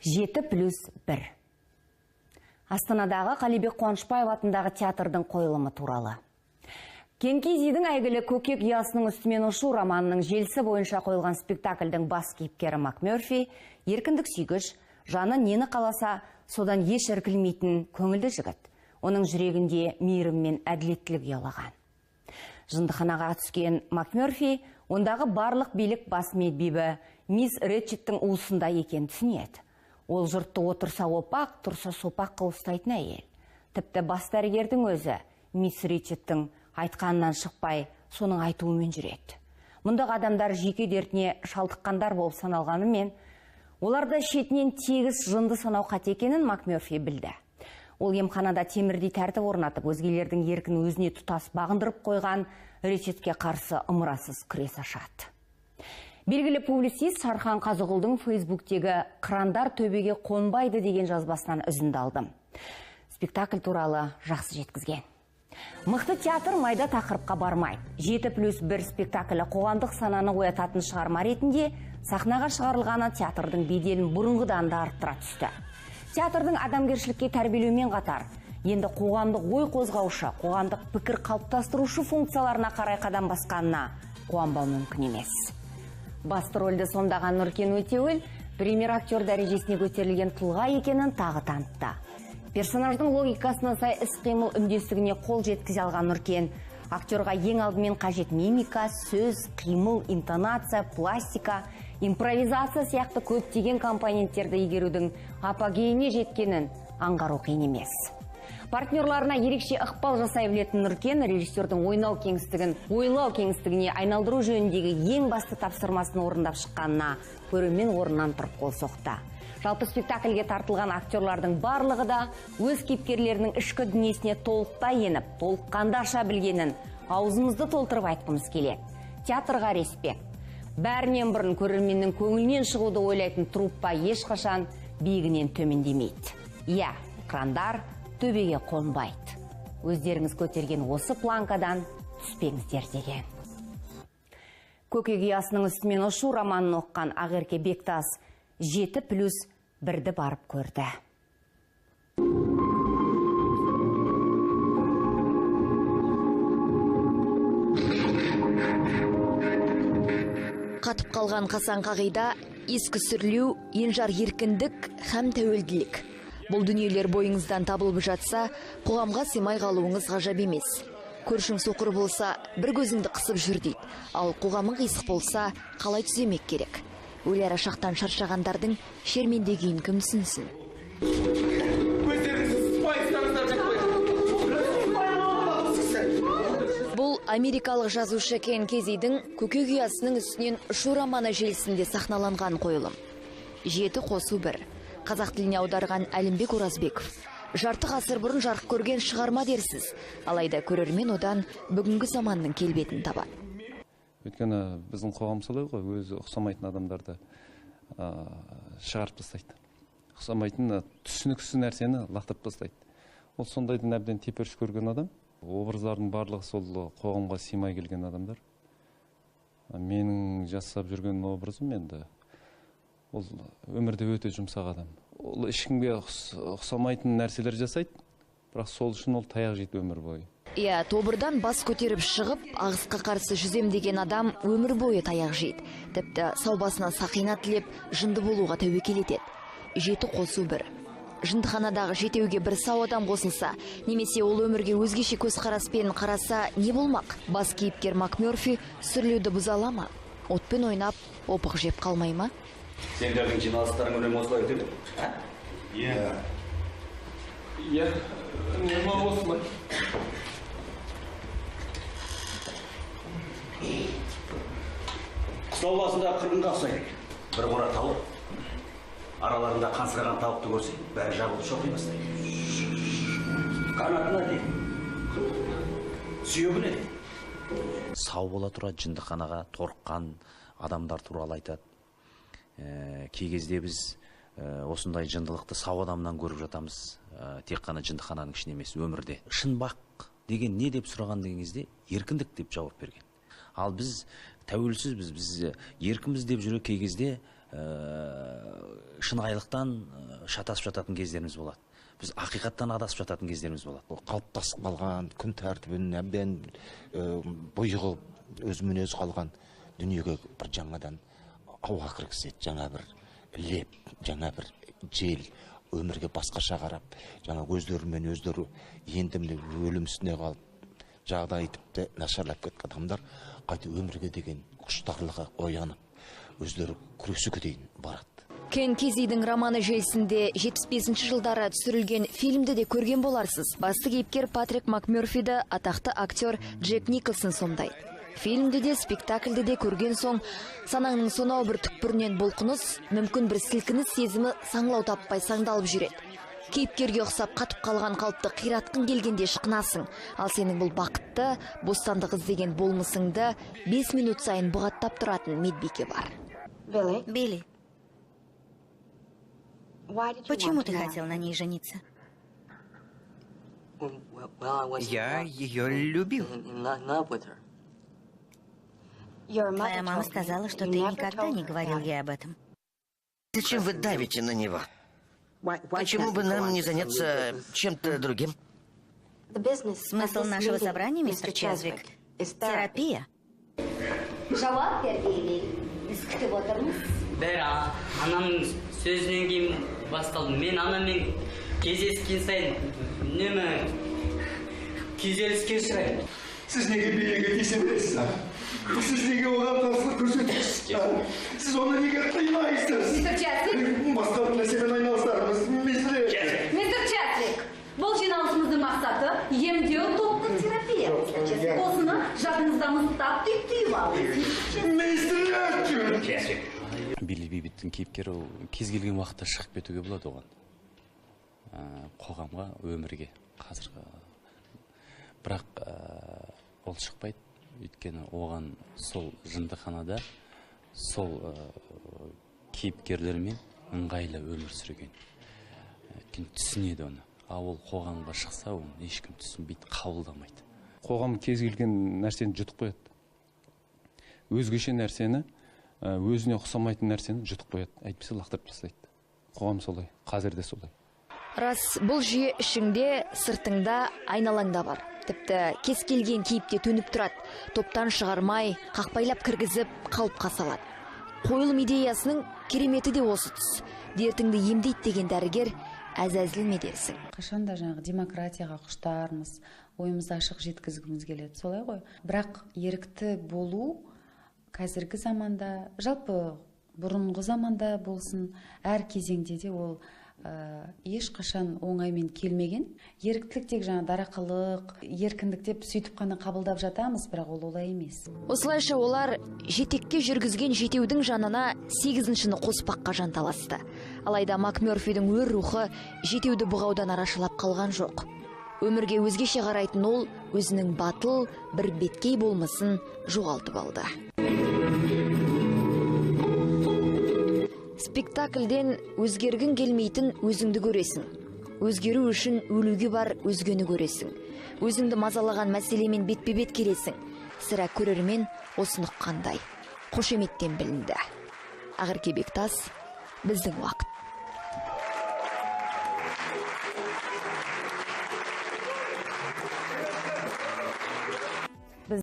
7+1. Астанадағы Қалибек Қуанышбаев атындағы театрдың қойылымы туралы. Кенкизидің әйгілі көкек ұясының үстімен ұшу романының желісі бойынша қойылған спектакльдің бас кейіпкері Макмёрфи еркіндік сүйгіш, жаны нені қаласа, содан еш іркілмейтін көңілді жігіт. Оның жүрегінде мейірім мен әділеттілік ұялаған. Жындыханаға түскен Макмёрфи ондағы барлық билік бас медбибі мисс Ретчеттің уысында екен түсінеді. Ол жұртты отырса опақ, тұрса сопақ қылып ұстайтын әйел. Тіпті бас дәрігердің өзі мисс Ретчеттің айтқанынан шықпай, соның айтуымен жүреді. Мұндағы адамдар жеке дертіне шалдыққандар болып саналғанымен, оларды шетінен тегіс жынды санау қате екенін Макмёрфи білді. Ол емханада темірдей тәртіп орнатып, өзгелердің еркін өзіне тұтас бағындырып қойған Ретчетке қарсы ымырасыз күрес ашады. Белгілі публицист Шархан Қазығұлдың Фейсбуктегі «Қырандар төбеге қонбайды» деген жазбасынан үзінді алдым. Спектакль туралы жақсы жеткізген. Мықты театр майда тақырыпқа бармайды. 7+1 спектаклі қоғамдық сананы оятатын шығарма ретінде сахнаға шығарылғаны театрдың беделін бұрынғыдан да арттыра түсті. Театрдың адамгершілікке тәрбиелеумен қатар, енді қоғамдық ой қозғаушы, қоғамдық пікір қалыптастырушы функцияларына қарай қадам басқанына қуанбау мүмкін емес. Басты рөлді сомдаған Нұркен Өтеуіл премьер актер дәрежесіне көтерілген тұлға екенін тағы танытты. Персонаждың логикасына сай іс-қимыл үндестігіне қол жеткізе алған Нұркен актерға ең алдымен қажет мимика, сөз, қимыл, интонация, пластика, импровизация сияқты көптеген компоненттерді игерудің апогейіне жеткенін аңғару қиын емес. Партнерларына ерекше ықпал жасай білетін Нұркен режиссердің ойлау кеңістігіне айналдыру жөніндегі ең басты тапсырмасын орындап шыққанына көрермен орнынан тұрып қол соқты. Жалпы спектакльге тартылған актерлардың барлығы да өз кейіпкерлерінің ішкі дүниесіне толықтай еніп, толыққанды аша білгенін аузымызды толтырып айтқымыз келеді. Театрға респект. Бәрінен бұрын көрерменнің көңілінен шығуды ойлайтын труппа ешқашан биігінен төмендемейді. Иә, қырандар төбеге қонбайды. Өздеріңіз көтерген осы планкадан түспеңіздер деген. Көкек ұясының үстімен ұшу романын оққан Ақерке Бектас 7+1-ді барып көрді. Қатып қалған қасан қағида, ескі сүрлеу, енжар еркіндік һәм тәуелділік. Бұл дүниелер бойыңыздан табылып жатса, қоғамға сыймай қалуыңыз ғажап емес. Көршің соқыр болса, бір көзіңді қысып жүр дейді, ал қоғамың қисық болса, қалай түземек керек? Өлер ашақтан шаршағандардың шерменде күйін кім түсінсін? Бұл америкалық жазушы Кенкизидің көкек ұясының үстінен ұшу романы желісінде сахналанған қойылым. 7+1. Қазақ тіліне аударған Әлімбек Оразбеков. Жарты ғасыр бұрын жарық көрген шығарма дерсіз, алайда көрермен одан бүгінгі заманның келбетін табады. Өйткені біздің қоғам солай ғой, өзі ұқсамайтын адамдарды шығарып тастайды. Ұқсамайтын түсініксіз нәрсені лақтырып тастайды. Ол сондайдың әбден теперіш көрген адам. Образдардың барлығы сол қоғамға сыймай келген адамдар. Менің жасап жүрген образым енді ол өмірде өте жұмсақ адам. Ол ешкімге ұқсамайтын нәрселер жасайды, бірақ сол үшін ол таяқ жейді өмір бойы. Иә, тобырдан бас көтеріп шығып, ағысқа қарсы жүзем деген адам өмір бойы таяқ жейді. Тіпті сау басына сақина тілеп, жынды болуға тәуекел етеді. 7+1. Жындыханадағы жетеуге бір сау адам қосылса, немесе ол өмірге өзгеше көзқараспен қараса, не болмақ? Бас кейіпкер Макмёрфи сүрлеуді бұза ала ма? Отпен ойнап, опық жеп қалмай ма? Сендердің жиналыстарың үнемі осылай өтеді? Иә. Үнемі осылай. Қыстау басында қырғынға ұқсайды. Бір қора тауық, араларында қансыраған тауықты көрсе, бәрі жабылып шоқи бастайды. Қанатына дейін, сүйегіне дейін. Сау бола тұра жындыханаға торыққан адамдар туралы айтады. Кей кезде біз осындай жындылықты сау адамнан көріп жатамыз, тек қана жындыхананың ішінде емес, өмірде. Шын бақ деген не деп сұраған деген кезде еркіндік деп жауап берген. Ал біз тәуелсізбіз, біз еркіміз деп жүре кей кезде шын шынайылықтан шатасып жататын кездеріміз болады. Біз ақиқаттан адасып жататын кездеріміз болады. Қалыптасып қалған күн тәртібін әбден бұйығып өз мінез қалған дүниеге бір жаңадан ауа кіргізеді, жаңа бір леп, жаңа бір жел, өмірге басқаша қарап, жаңа өздерімен өздері енді міне өлім үстіне қалып, жағдай тіпті нашарлап кеткен адамдар қайта өмірге деген құштарлығы оянып, өздері күресуге дейін барады. Кен Кезидің романы желісінде 75 жылдары түсірілген фильмді де көрген боларсыз. Басты кейіпкер Патрик Макмерфиді атақты актер Джек Николсон сомдайды. Фильмді де, спектакльді де көрген соң, санаңның сонау бір түкпірінен бұлқыныс, мүмкін бір сілкініс сезімі саңлау таппай саңдалып жүреді. Кейіпкерге ұқсап қатып қалған қалыпты қиратқың келгенде шықынасың. Ал сенің бұл бақытты, бостандық іздеген болмысыңды 5 минут сайын бұғаттап тұратын медбике бар. Билли, почему ты хотел на ней жениться? Я ее любил. Твоя мама сказала, что ты никогда не говорил ей об этом. Зачем вы давите на него? Почему бы нам не заняться чем-то другим? Смысл нашего собрания, мистер Чезвик, терапия. Жауап бер, Билли. Біз күтіп отырмыз. Анамның сөзінен кейін басталды. Мен анаммен кездескен сайын үнемі күйзеліске ұшыраймын. Siz neге Billy'ге тиісе бересіз? Siz neге оған қарсылық көрсетесіз? Siz оны неге қимайсыз? Мистер Чезвик! Басқа бір нәрсемен айналысармыз, мистер Чезвик! Бұл жиналысымыздың мақсаты емдеу топтық терапия. Мистер Чезвик, осыны жадыңызда мұстап түйіп алыңыз. Чезвик! Билли Бибиттің кейіпкері кез келген уақытта шығып кетуге болады оған. Қоғамға, өмірге, қазіргі. Бірақ ол шықпайды, өйткені оған сол жындыханада сол кейіпкерлермен ыңғайлы өмір сүрген. Өйткені түсінеді оны. Ал ол қоғамға шықса, оны ешкім түсінбейді, қабылдамайды. Қоғам кез келген нәрсені жұтып қояды. Өзгеше нәрсені, өзіне ұқсамайтын нәрсені жұтып қояды. Әйтпесе лақтырып тастайды. Қоғам солай, қазір де солай. Рас, бұл жүйе ішіңде, сыртыңда, айналаңда бар. Тіпті кез келген кейіпте төніп тұрады. Топтан шығармай, қақпайлап кіргізіп, қалыпқа салады. Қойылым идеясының кереметі де осы тұс. Дертіңді емдейді деген дәрігер әзәзіл ме дерсің? Қашанда жаңағы демократияға құштармыз, ойымызды ашық жеткізгіміз келеді, солай ғой. Бірақ ерікті болу қазіргі заманда, жалпы бұрынғы заманда болсын, әр кезеңде де ол ешқашан оңаймен келмеген. Еріктілік тек жаңа дарақылық, еркіндік деп сөйтіп қана қабылдап жатамыз, бірақ ол олай емес. Осылайша олар жетекке жүргізген жетеудің жанына 8-шіні қоспаққа жанталасты. Алайда Макмерфидің өр рухы жетеуді бұғаудан арашылап қалған жоқ. Өмірге өзгеше қарайтын ол өзінің батыл, бір беткей болмысын жоғалтып алды. Спектакльден өзгергін келмейтін өзіңді көресің. Өзгеру үшін өлуге бар өзгені көресің. Өзіңді мазалаған мәселемен бетпе-бет келесің. Сірә көрермен осыны қандай. Қошеметтен білінді. Ақерке Бектас, біздің уақыт.